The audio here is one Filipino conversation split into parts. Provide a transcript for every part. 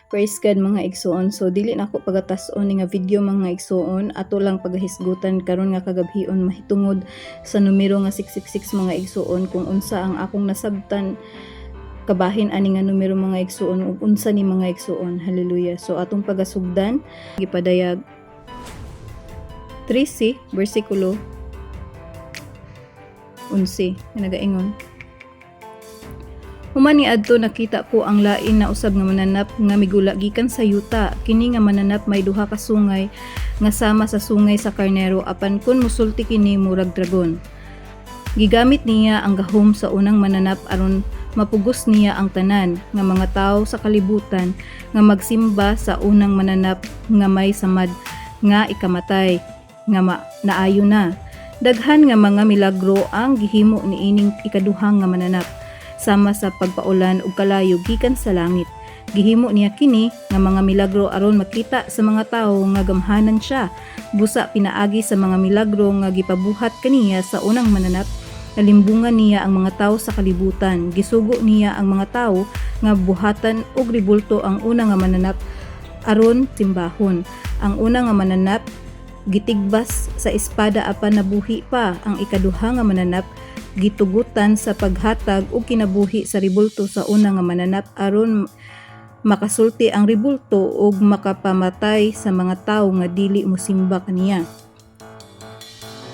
Praise God mga igsoon. So dili na ako pagatas-on ni nga video mga igsoon, ato lang pagahisgutan karon nga kagabhion mahitungod sa numero nga 666 mga igsoon kung unsa ang akong nasabtan kabahin ani nga numero mga igsoon ug unsa ni mga igsoon. Hallelujah. So atong pagasugdan gipadayag 13 bersikulo 11 nga nagaingon. Human ni adto nakita ko ang lain na usab nga mananap nga migula gikan sa yuta. Kini nga mananap may duha ka sungay nga sama sa sungay sa karnero apan kun musulti kini murag dragon. Gigamit niya ang gahom sa unang mananap aron mapugos niya ang tanan nga mga tawo sa kalibutan nga magsimba sa unang mananap nga may samad nga ikamatay nga naayo na. Daghan nga mga milagro ang gihimo niining ikaduhang nga mananap sama sa pagpaulan ug kalayo gikan sa langit. Gihimo niya kini nga mga milagro aron makita sa mga tawo nga gamhanan siya. Busa pinaagi sa mga milagro nga gipabuhat kaniya sa unang mananap. Nalimbungan niya ang mga tawo sa kalibutan. Gisugo niya ang mga tawo nga buhatan og ribulto ang una nga mananap aron timbahon. Ang una nga mananap gitigbas sa espada apan nabuhi pa. Ang ikaduha nga mananap gitugutan sa paghatag og kinabuhi sa ribulto sa una nga mananap aron makasulti ang ribulto ug makapamatay sa mga tawo nga dili mosimba kaniya.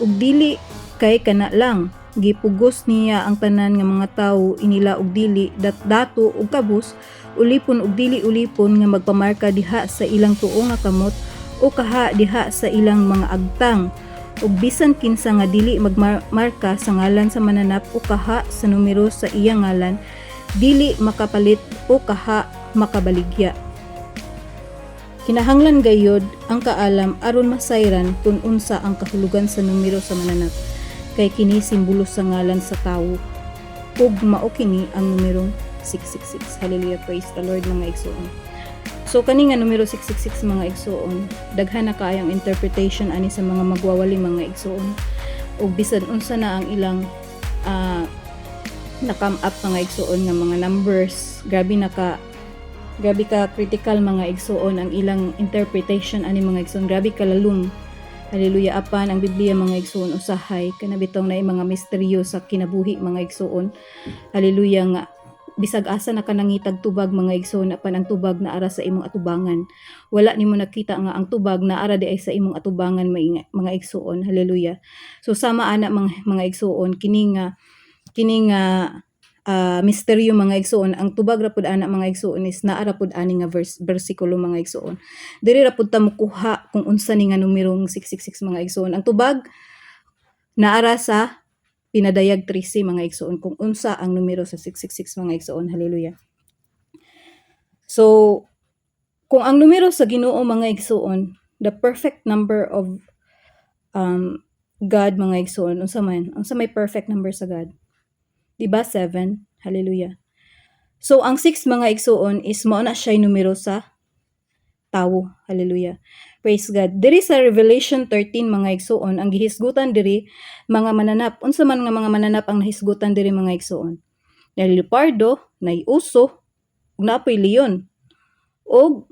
Ug dili kay kana lang, gipugos niya ang tanan nga mga tawo inila og dili dato ug kabus, ulipon ug dili ulipon nga magpamarka diha sa ilang tuo nga kamot o kaha diha sa ilang mga agtang. Ug bisan kinsa nga dili magmarka sa ngalan sa mananap o kaha sa numero sa iyang ngalan, dili makapalit o kaha makabaligya. Kinahanglan gayod ang kaalam aron masayran kung unsa ang kahulugan sa numero sa mananap, kay kini simbolo sa ngalan sa tawo ug mao kini ang numerong 666. Hallelujah, praise the Lord mga igsoon. So kani nga numero 666 mga igsoon, daghan na kaayong interpretation ani sa mga magwawali mga igsoon. Ug bisan unsa na ang ilang na-come up mga igsoon nga mga numbers, grabe ka critical mga igsoon ang ilang interpretation ani mga igsoon, grabe kalalum. Hallelujah, apan ang Biblia mga igsoon usahay kanabitong na mga misteryo sa kinabuhi mga igsoon. Hallelujah nga bisag asa na ka nangitag tubag mga igsoon apan ang tubag na ara sa imong atubangan. Wala nimo nakita nga ang tubag na ara di ay sa imong atubangan mga igsoon. Hallelujah. So sama ana mga igsoon kini nga misteryo mga igsoon, ang tubag ra pud ana mga igsoon is naara pud ani nga bersikulo mga igsoon. Diri ra pud ta mokuha kung unsa ni nga numerong 666 mga igsoon. Ang tubag naara sa pinadayag 13 mga igsoon kung unsa ang numero sa 666 mga igsoon. Hallelujah. So kung ang numero sa Ginoo mga igsoon, the perfect number of God mga igsoon, unsa may perfect number sa God? Diba 7? Hallelujah. So ang 6 mga igsoon is mao na siya numero sa tawo. Hallelujah. Praise God. Diri sa Revelation 13 mga igsoon, ang gihisgutan diri mga mananap. Unsa man nga mga mananap ang nahisgutan diri mga igsoon? Nay leopardo, nay uso, ug napoy leon, ug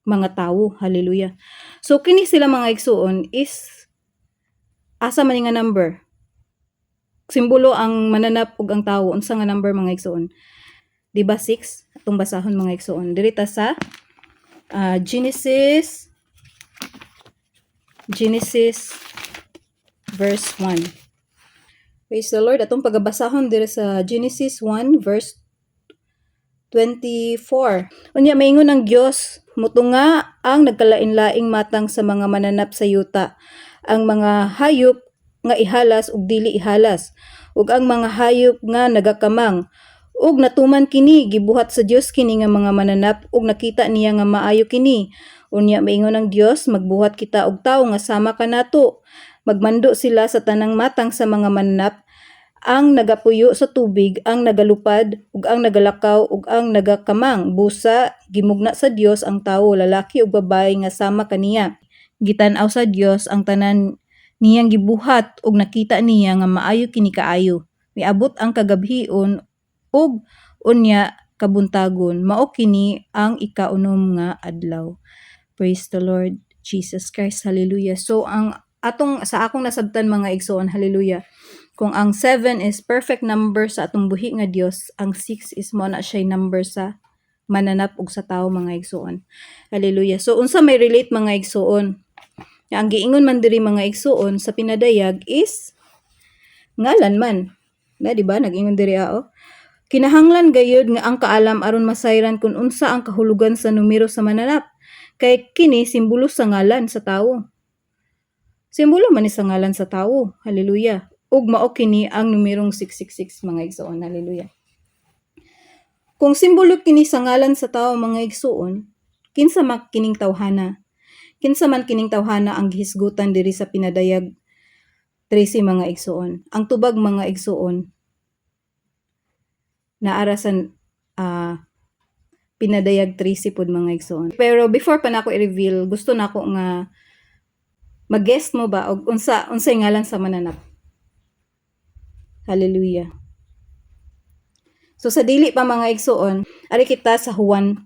mga tawo. Hallelujah. So kini sila mga igsoon is asa man nga number? Simbolo ang mananap ug ang tawo. Unsa nga number mga igsoon? Diba 6? Atong basahon mga igsoon. Diri ta sa Genesis verse 1. Praise the Lord. Atong pagabasahon diri sa Genesis 1 verse 24. Unya maingon ang Dios, mutunga ang nagkalain-laing matang sa mga mananap sa yuta, ang mga hayop nga ihalas ug dili ihalas, ug ang mga hayop nga nagakamang. Ug natuman kini, gibuhat sa Dios kini nga mga mananap ug nakita niya nga maayo kini. Unya maingon ang Dios, magbuhat kita og tawo nga sama kanato. Magmando sila sa tanang matang sa mga mananap, ang nagapuyo sa tubig, ang nagalupad ug ang nagalakaw ug ang nagakamang. Busa gimugna sa Dios ang tawo, lalaki ug babaye nga sama kaniya. Gitan-aw sa Dios ang tanan niyang gibuhat ug nakita niya nga maayo kini kaayo. Miabot ang kagabhion ug unya kabuntagon. Mao kini ang ikaunom nga adlaw. Praise the Lord Jesus Christ. Hallelujah. So sa akong nasabtan mga igsoon, hallelujah. Kung ang 7 is perfect number sa atong buhi nga Dios, ang 6 is mo na siya number sa mananap ug sa tao mga igsoon. Hallelujah. So unsa may relate mga igsoon? Ang giingon man diri mga igsoon sa pinadayag is ngalan man. Na di ba nag-ingon diri kinahanglan gayud nga ang kaalam aron masayran kung unsa ang kahulugan sa numero sa mananap. Kay kini simbolo sa ngalan sa tawo. Simbolo man ni sa ngalan sa tawo. Hallelujah. Ug mao kini ang numerong 666 mga igsoon. Hallelujah. Kung simbolo kini sa ngalan sa tawo mga igsoon, kinsa man kining tawhana? Kinsa man kining tawhana ang gihisgutan diri sa pinadayag 13 mga igsoon. Ang tubag mga igsoon naara sa pinadayag 13 pod mga igsoon. Pero before pa nako i-reveal, gusto nako nga mag-guess mo ba og unsay ngalan sa mananap? Hallelujah. So sa dili pa mga igsoon, ari kita sa Juan.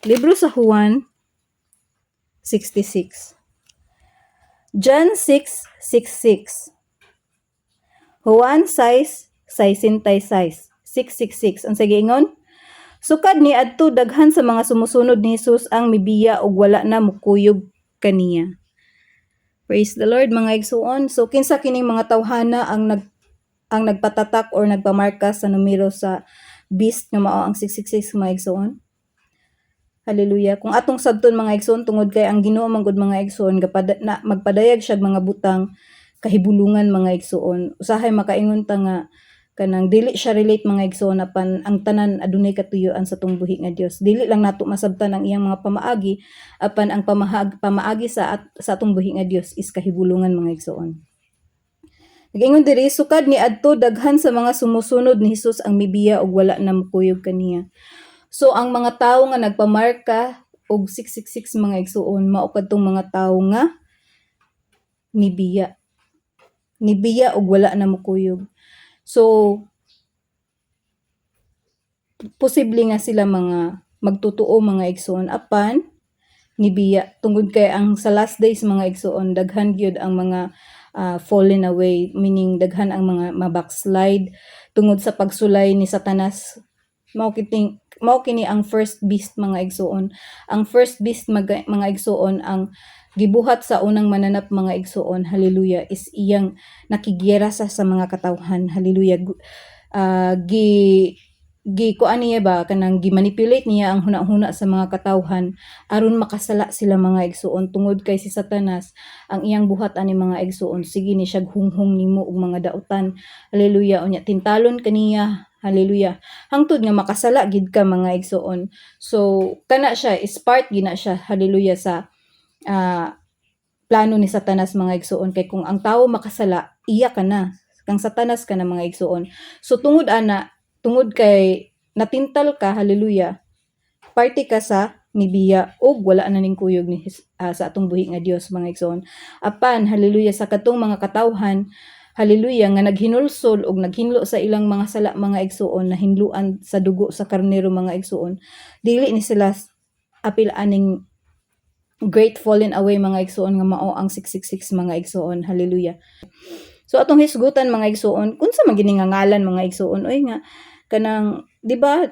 Libro sa Juan 66. John 6:66. Juan 6:66. 666. Ang giingon? Sukad ni adto daghan sa mga sumusunod ni Hesus ang mibiya og wala na mukuyog kaniya. Praise the Lord mga igsoon. So kinsa kining mga tawhana ang nagpatatak or nagpamarka sa numero sa beast nga mao ang 666 mga igsoon? Hallelujah. Kung atong sabton mga igsoon tungod kay ang Ginoo man gud mga igsoon magpadayag siya mga butang kahibulungan mga igsoon. Usahay makaingon ta nga kanang dili siya relate mga igsoon apan ang tanan adunay katuyoan sa tong buhi nga Dios. Dili lang nato masabtan ang iyang mga pamaagi apan ang pamaagi sa atong buhi nga Dios is kahibulungan mga igsoon. Nag-ingon diri sukad ni adto daghan sa mga sumusunod ni Hesus ang mibiya og wala na mukuyog kaniya. So ang mga tawo nga nagpamarka og 666 mga igsoon mao kadtong mga tawo nga nibiya. Nibiya og wala na mukuyog. So, posible nga sila mga magtutuo mga igsoon apan nibiya tungod kay ang sa last days mga igsoon daghan gyud ang mga fallen away, meaning daghan ang mga mabackslide tungod sa pagsulay ni Satanas. Mao kini ang first beast mga igsoon. Ang first beast mga igsoon ang gibuhat sa unang mananap mga igsoon, hallelujah, is iyang nakigyera sa mga katawhan, hallelujah. Kuan niya ba kanang gimanipulate niya ang huna-huna sa mga katawhan aron makasala sila mga igsoon tungod kay si Satanas ang iyang buhat ani mga igsoon sige ni siya hunghong nimo og mga dautan, hallelujah, unya tintalon kaniya, hallelujah, hangtod nga makasala gid ka mga igsoon. So kana siya is part gina siya, hallelujah, sa plano ni Satanas mga igsoon kay kung ang tawo makasala iya ka na kang Satanas ka na mga igsoon. So tungod kay natintal ka, hallelujah, parte ka sa nibiya og wala na ning kuyog ni sa atong buhi nga Dios mga igsoon. Apan hallelujah sa katong mga katawhan, hallelujah, nga naghinulsol og naghinlo sa ilang mga sala mga igsoon na hinluan sa dugo sa karnero mga igsoon, dili ni sila apil aning great fallen away mga igsoon nga mao ang 666 mga igsoon, hallelujah. So atong hisgutan mga igsoon, kunsa man gini nga ngalan mga igsoon, oy nga kanang di ba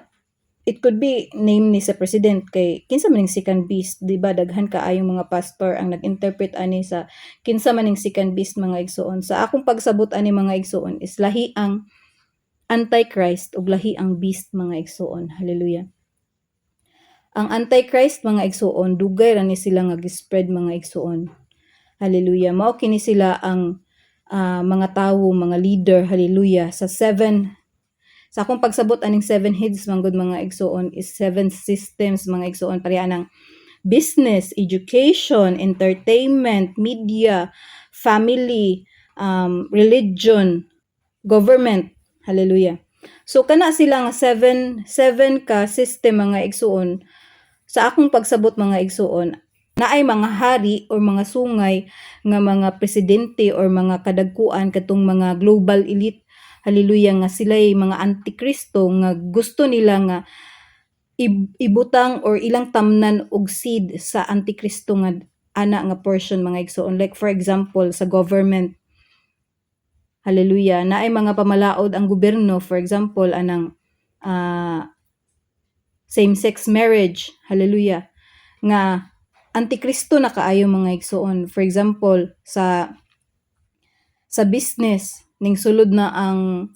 it could be name ni sa president kay kinsa man ning second beast, di ba daghan kaayong mga pastor ang nag-interpret ani sa kinsa man ning second beast mga igsoon. Sa akong pagsabot ani mga igsoon is lahi ang Antichrist ug lahi ang beast mga igsoon, hallelujah. Ang Antichrist mga igsoon, dugay ra ni sila nga gi-spread mga igsoon. Hallelujah. Mao kini sila ang mga tawo, mga leader, hallelujah. Sa akong pagsabot aning 7 heads manggod mga igsoon is 7 systems mga igsoon, pareha ng business, education, entertainment, media, family, religion, government, hallelujah. So kana sila nga 7 ka system mga igsoon. Sa akong pagsabot mga igsoon, naay mga hari or mga sungay nga mga presidente or mga kadagkuan katong mga global elite, hallelujah, nga sila'y mga antikristo nga gusto nila nga ibutang or ilang tamnan og seed sa antikristo nga ana nga portion mga igsoon. Like for example sa government, hallelujah, naay mga pamalaod ang gobyerno, for example anang same-sex marriage, hallelujah, nga antikristo na kaayo mga igsoon. For example sa business ning sulod na ang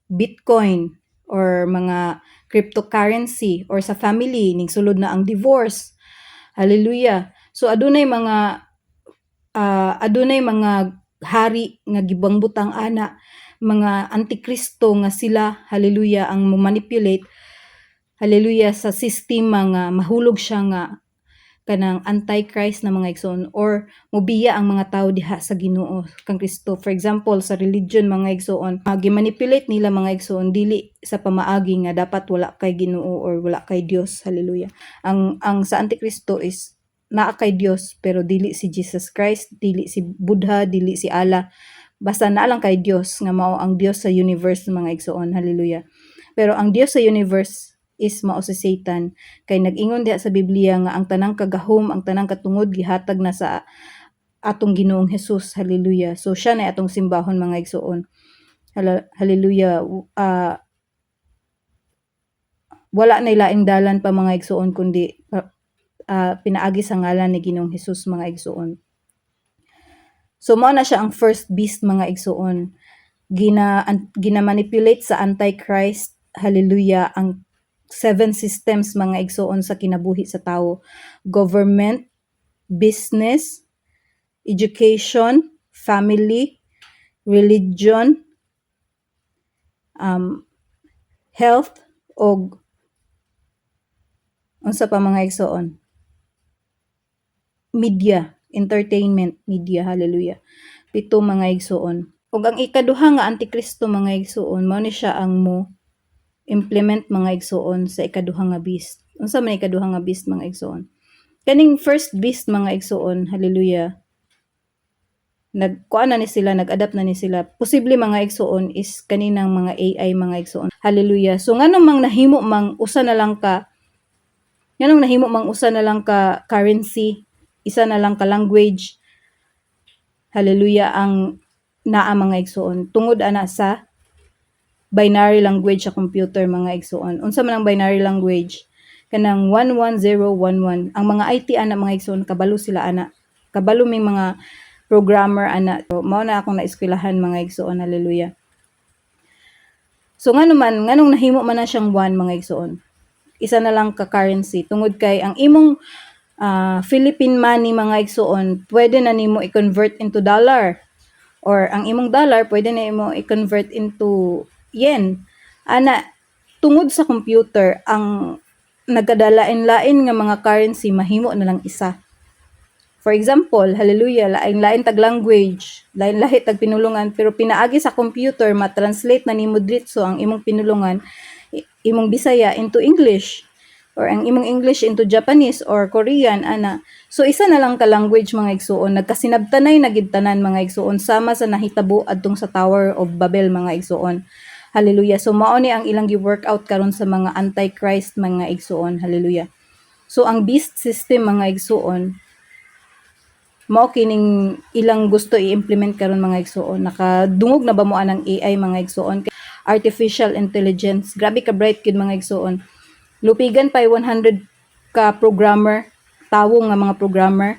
Bitcoin or mga cryptocurrency, or sa family ning sulod na ang divorce, hallelujah. So adunay mga hari nga gibangbutang ana, mga antikristo nga sila, hallelujah, ang manipulate, hallelujah, sa sistema nga mahulog siya nga kanang antichrist na mga igsoon, or mobiya ang mga tao diha sa Ginoo kang Kristo. For example sa religion mga igsoon, gimanipulate nila mga igsoon dili sa pamaagi nga dapat wala kay Ginoo or wala kay Dios, hallelujah. Ang sa antikristo is naa kay Dios pero dili si Jesus Christ, dili si Buddha, dili si Allah, basta naa lang kay Dios nga mao ang Dios sa universe mga igsoon, hallelujah. Pero ang Dios sa universe is mao si Satan, kay nag-ingon diha sa Biblia nga ang tanang kagahom, ang tanang katungod gihatag na sa atong Ginoong Hesus, hallelujah. So siya na atong simbahon mga igsoon, hallelujah. Wala na laing dalan pa mga igsoon kundi pinaagi sa ngalan ni Ginoong Hesus mga igsoon. So mao na siya ang first beast mga igsoon, gina-manipulate sa antichrist, hallelujah, ang 7 systems mga igsoon sa kinabuhi sa tao: government, business, education, family, religion, health, og unsa pa mga igsoon, media, entertainment, media, hallelujah. 7 mga igsoon. Ug ang ikaduha nga antikristo mga igsoon, mao ni siya ang mo implement mga igsoon sa ikaduha nga beast. Unsa man ikaduha nga beast mga igsoon? Kaning first beast mga igsoon, hallelujah, nag-adapt na ni sila. Posible mga igsoon is kaninang mga AI mga igsoon, hallelujah. So nganong nahimo mang usa na lang ka currency, isa na lang ka language, hallelujah, ang naa mga igsoon tungod ana sa binary language sa computer mga igsoon. Unsa man ang binary language? Kanang 11011. Ang mga IT ana mga igsoon, kabalo sila ana. Kabalo may mga programmer ana. So, mao na akong naeskwelahan mga igsoon, hallelujah. So nganong nahimo man na siyang 1 mga igsoon, isa na lang ka currency tungod kay ang imong Philippine money mga igsoon pwede na nimo i-convert into dollar, or ang imong dollar pwede na nimo i-convert into yen. Ana, tungod sa computer, ang nagkadalain-lain nga mga currency mahimo na lang isa. For example, hallelujah, lain-lain tag language, lain-lahi tag pinulungan, pero pinaagi sa computer ma-translate na nimo diretso ang imong pinulungan, imong Bisaya into English, or ang imong English into Japanese or Korean ana. So isa na lang ka language mga igsoon, nagkasinabtanay na gid tanan mga igsoon sama sa nahitabo adtong sa Tower of Babel mga igsoon. Hallelujah. So mao ni ang ilang gi-workout karon sa mga antichrist mga igsoon, hallelujah. So ang beast system mga igsoon, mao kining ilang gusto i-implement karon mga igsoon. Nakadungog na ba mo anang AI mga igsoon? Artificial intelligence, grabe ka bright kid mga igsoon. Lupigan pa 100 ka programmer, tawo nga mga programmer.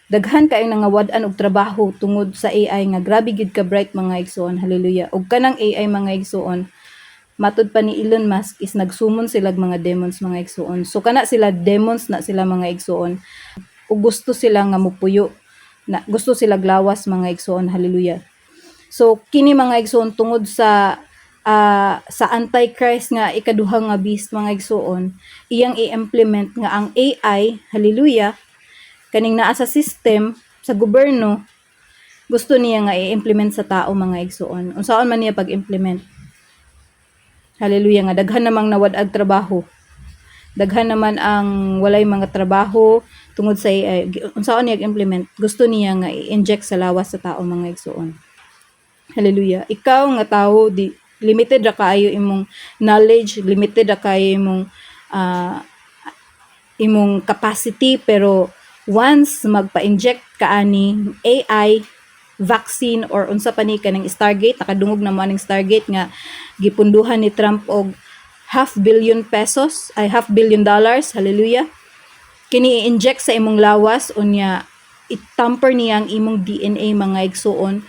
Daghan kaayong nangawad-an og trabaho tungod sa AI nga grabe gid ka bright mga igsoon, hallelujah. Og kanang AI mga igsoon, matud pa ni Elon Musk is nagsumon sila mga demons mga igsoon. So kana sila demons na sila mga igsoon. Ug gusto sila nga mupuyo, na gusto sila glawas mga igsoon, hallelujah. So kini mga igsoon tungod sa antichrist nga ikaduha nga beast mga igsoon, iyang i-implement nga ang AI, hallelujah, kaning naa sa system sa gobyerno, gusto niya nga i-implement sa tao mga igsoon. Unsaon man niya pag-implement, hallelujah, nga daghan namang nawad-ag trabaho, daghan naman ang walay mga trabaho tungod sa AI. Unsaon niya implement, gusto niya nga i-inject sa lawas sa tao mga igsoon, hallelujah. Ikaw nga tao, limited ra kaayo imong knowledge, limited ra kaayo imong capacity, pero once magpa-inject ka ani AI vaccine or unsa pa ni kanang Stargate, nakadungog na mo aning Stargate nga gipunduhan ni Trump og $500 billion, hallelujah. Kini i-inject sa imong lawas unya itamper niya ang imong DNA mga igsuon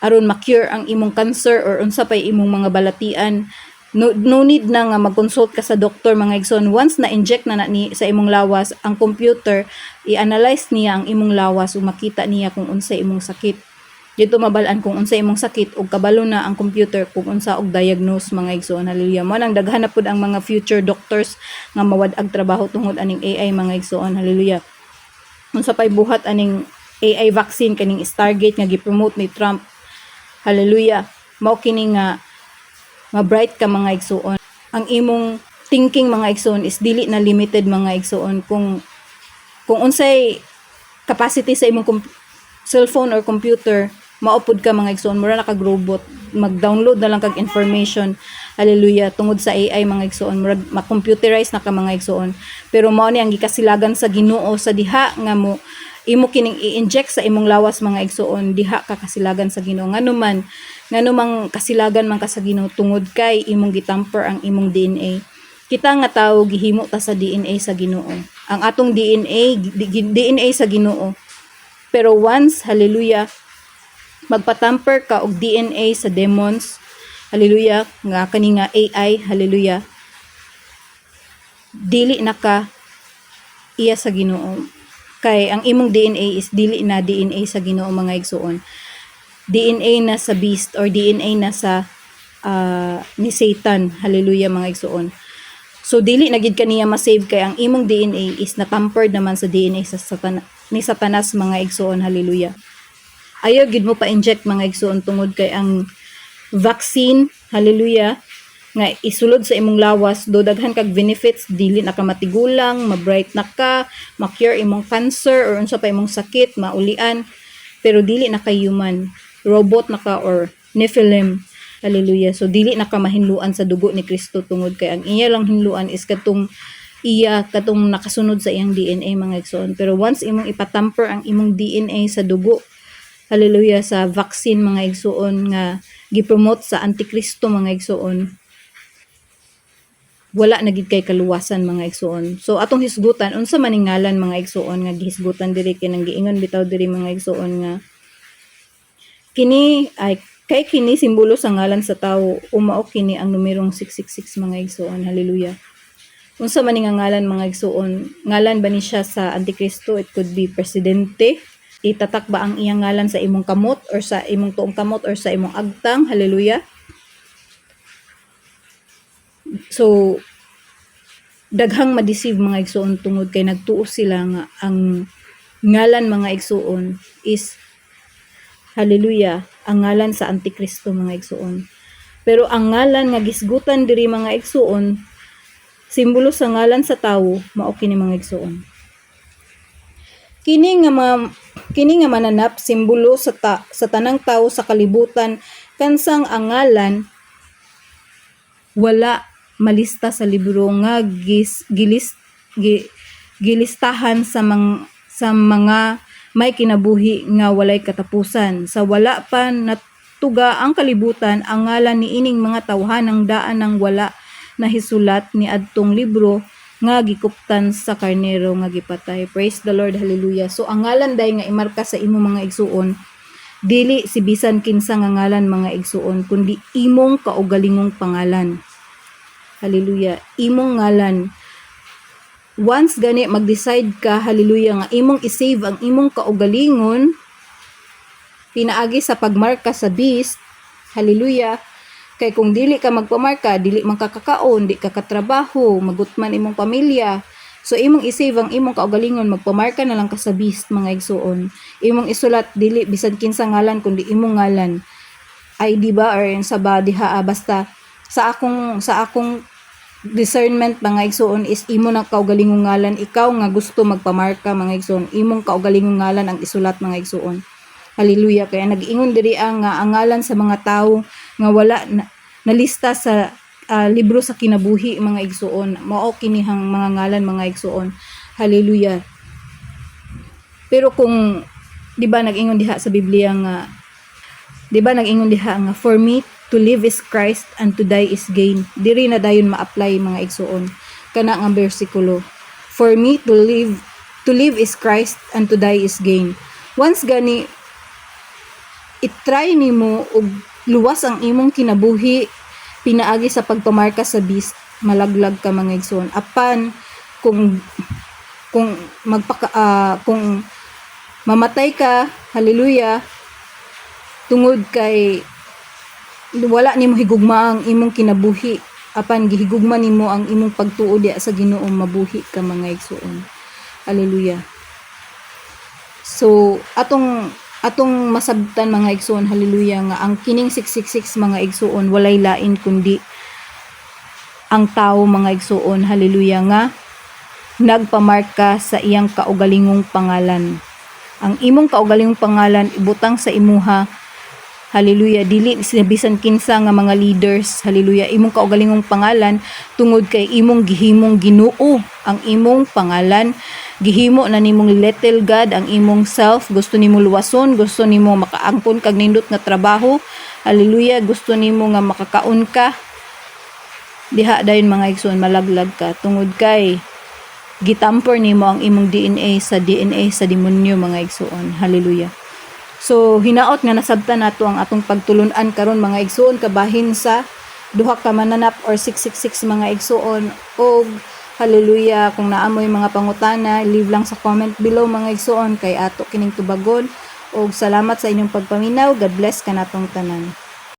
aron ma-cure ang imong cancer or unsa pa imong mga balatian. No need na nga mag-consult ka sa doktor mga igsoon. Once na-inject na ni sa imong lawas, ang computer i-analyze niya ang imong lawas ug makita niya kung unsa imong sakit. Dito mabalaan kung unsa imong sakit ug kabalo na ang computer kung unsa og diagnose mga igsoon. Hallelujah. Mo nang daghan na pud ang mga future doctors nga mawad-ag trabaho tungod aning AI mga igsoon. Hallelujah. Unsa pay buhat aning AI vaccine kaning Stargate nga gi-promote ni Trump. Hallelujah. Mao kini nga ma-bright ka mga igsuon. Ang imong thinking mga igsuon is dili na limited mga igsuon. Kung unsay capacity sa imong cellphone or computer, maupod ka mga igsuon, mura na kag robot, mag-download na lang kag information. Hallelujah. Tungod sa AI mga igsuon, mura ma-computerize na ka mga igsuon. Pero mao ni ang gikasilagan sa Ginoo sa diha nga mo imo kining i-inject sa imong lawas mga igsuon, diha ka kasilagan sa Ginoo. Nganumang kasilagan man ka sa Ginoo tungod kay imong gitamper ang imong DNA. Kita nga tawo gihimo ta sa DNA sa Ginoo. Ang atong DNA sa Ginoo. Pero once, hallelujah, magpatamper ka og DNA sa demons, hallelujah, nga kani nga AI, hallelujah, dili na ka iya sa Ginoo. Kay ang imong DNA is dili na DNA sa Ginoo mga igsuon. DNA na sa beast or DNA na sa ni Satan, hallelujah mga igsuon. So dili na gid kaniya ma-save kay ang imong DNA is natampered naman sa DNA sa ni Satanas mga igsuon, hallelujah. Ayaw gid mo pa-inject mga igsuon tungod kay ang vaccine, hallelujah, nga isulod sa imong lawas, do daghan kag benefits, dili na ka matigulang, ma-bright na ka, ma-cure imong cancer or unsa pa imong sakit, maulian, pero dili na ka human, robot na ka or Nephilim, hallelujah. So dili na ka mahinluan sa dugo ni Kristo tungod kay ang iya lang hinluan is katong nakasunod sa iyang DNA mga igsoon. Pero once imong ipatamper ang imong DNA sa dugo, hallelujah, sa vaccine mga igsoon nga gipromote sa Antikristo mga igsoon, wala na gid kay kaluwasan mga igsoon. So atong hisgutan unsa man ning ngalan mga igsoon nga gihisgutan diri kinang giingon bitaw diri mga igsoon nga kini ay kay kini simbolo sa ngalan sa tawo, umao kini ang numerong 666 mga igsoon, hallelujah. Unsa man ning ngalan mga igsoon, ngalan ba ni siya sa Antikristo? It could be presidente. Itatak ba ang iyang ngalan sa imong kamot or sa imong tuong kamot or sa imong agtang, hallelujah. So daghang ma-deceive mga igsoon tungod kay nagtuo sila nga ang ngalan mga igsoon is, hallelujah, ang ngalan sa Antikristo mga igsoon. Pero ang ngalan nga gisgutan diri mga igsoon, simbolo sa ngalan sa tawo, mao kini mga igsoon. Kini nga mananap simbolo sa tanang tawo sa kalibutan, kansang ang ngalan wala malista sa libro nga gilistahan sa mga may kinabuhi nga walay katapusan. Sa wala pa natuga ang kalibutan, ang ngalan ni ining mga tawhanang daan ng wala na hisulat ni adtong libro nga gikuptan sa karnero nga gipatay. Praise the Lord, hallelujah. So ang ngalan day nga imarka sa imo mga igsuon, dili si bisan kinsa nga ngalan mga igsuon, kundi imong kaugalingong pangalan. Hallelujah. Imong ngalan. Once gani mag-decide ka, hallelujah, nga imong isave ang imong kaugalingon pinaagi sa pagmarka sa beast, hallelujah. Kay kung dili ka magpamarka, dili man kakakaon, di ka katrabaho, magutman imong pamilya. So imong isave ang imong kaugalingon, magpamarka na lang ka sa beast mga igsuon. Imong isulat dili bisan kinsa ngalan kundi imong ngalan. Ay di ba or sa ba diha basta sa akong discernment mga igsuon is imo na kaugalingong ngalan, ikaw nga gusto magpamarka mga igsuon, imong kaugalingong ngalan ang isulat mga igsuon. Hallelujah. Kaya nag-ingon diri ang ngalan sa mga tawo nga nalista sa libro sa kinabuhi mga igsuon. Mao kinihang mga ngalan mga igsuon. Hallelujah. Pero kung di ba nag-ingon diha sa Biblia nga, di ba nag-ingon diha nga, for me to live is Christ and to die is gain. Diri na dayon ma-apply mga igsuon kana nga bersikulo. For me to live is Christ and to die is gain. Once gani i-try nimo og luwas ang imong kinabuhi pinaagi sa pagpamarka sa beast, malaglag ka mga igsoon. Apan kung kung mamatay ka, hallelujah, tungod kay wala nimo higugma ang imong kinabuhi, apan gihigugma nimo ang imong pagtuo diha sa Ginoo, mabuhi ka mga igsoon. Hallelujah. So atong masabtan mga igsoon, hallelujah, nga ang kining 666 mga igsoon walay lain kundi ang tao mga igsoon, hallelujah, nga nagpamarka sa iyang kaugalingong pangalan. Ang imong kaugalingong pangalan ibutang sa imuha, hallelujah, dili bisan kinsa nga mga leaders, hallelujah, imong kaugalingong pangalan tungod kay imong gihimong Ginoo ang imong pangalan. Gihimo na nimong little God ang imong self, gusto nimo luwason, gusto nimo makaangkon kag nindot nga trabaho, hallelujah, gusto nimo nga makakaon ka, diha dayon mga igsoon malaglag ka tungod kay gitamper nimo ang imong DNA sa demonyo mga igsoon, hallelujah. So hinaot nga nasabtan nato ang atong pagtulun-an karon mga igsoon kabahin sa duha ka mananap or 666 mga igsoon. Og hallelujah, kung naamoy mga pangutana, leave lang sa comment below mga igsoon kay ato kining tubagon. Og salamat sa inyong pagpaminaw. God bless kanatong tanan.